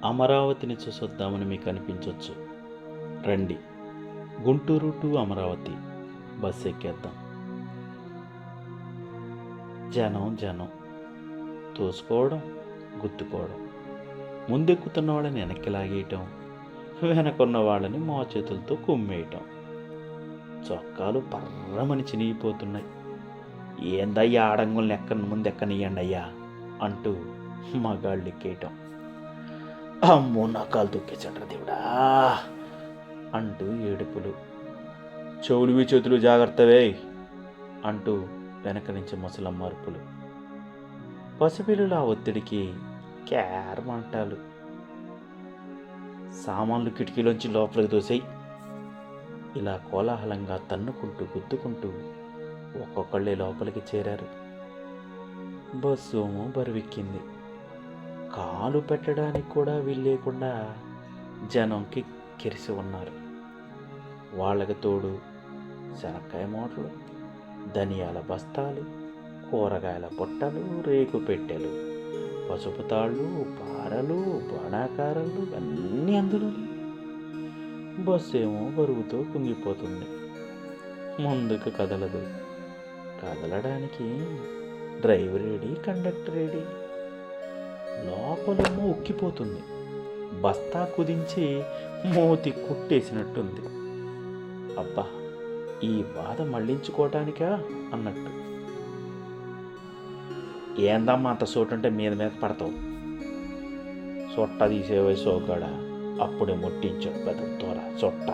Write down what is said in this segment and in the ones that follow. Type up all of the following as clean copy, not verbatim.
అమరావతిని చూసొద్దామని మీకు అనిపించవచ్చు. రండి, గుంటూరు టు అమరావతి బస్సు ఎక్కేద్దాం. జనం జనం, తోసుకోవడం, గుద్దుకోవడం, ముందెక్కుతున్న వాళ్ళని వెనక్కి లాగేయటం, వెనకున్న వాళ్ళని మోచేతులతో కుమ్మేయటం. చొక్కాలు పర్రమని చినిగిపోతున్నాయి. ఏందయ్యా ఆడంగుల్ని ముందెక్కనియ్యండి అయ్యా అంటూ మగాళ్ళు ఎక్కేయటం. అమ్మో నా కాలు తొక్కేసండ్రా దేవుడా అంటూ ఏడుపులు. చెవులువి చేతులు జాగ్రత్తవే అంటూ వెనక నుంచి ముసలమ్మ అరుపులు. పసిపిల్లలు ఆ ఒత్తిడికి క్యారమంటాలు. సామాన్లు కిటికీలోంచి లోపలికి దోసేయి. ఇలా కోలాహలంగా తన్నుకుంటూ గుద్దుకుంటూ ఒక్కొక్కళ్ళే లోపలికి చేరారు. బస్సు బరువెక్కింది. కాలు పెట్టడానికి కూడా వీల్లేకుండా జనంకి కిరిసి ఉన్నారు. వాళ్ళకి తోడు శనక్కాయ మూటలు, ధనియాల బస్తాలు, కూరగాయల బుట్టలు, రేకు పెట్టెలు, పసుపు తాళ్ళు, పారలు, బాణాకారాలు అన్నీ అందులో. బస్సు బరువుతో కుంగిపోతుంది. ముందుకు కదలదు. కదలడానికి డ్రైవర్ ఏడి, కండక్టర్ ఏడి? లోపలేమో ఉక్కిపోతుంది. బస్తా కుదించి మూతి కుట్టేసినట్టుంది. అబ్బా, ఈ బాధ మళ్ళించుకోవటానికా అన్నట్టు. ఏందమ్మా అంత సోటుంటే మీద పడతావు, సొట్ట తీసే వయసు ఒకడ అప్పుడే ముట్టించావు పెద్ద తోర సొట్ట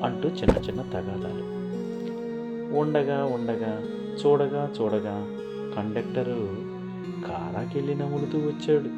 అంటూ చిన్న చిన్న తగాదాలు. ఉండగా ఉండగా చూడగా చూడగా కండక్టరు కారాకెళ్ళి నములుతూ వచ్చాడు.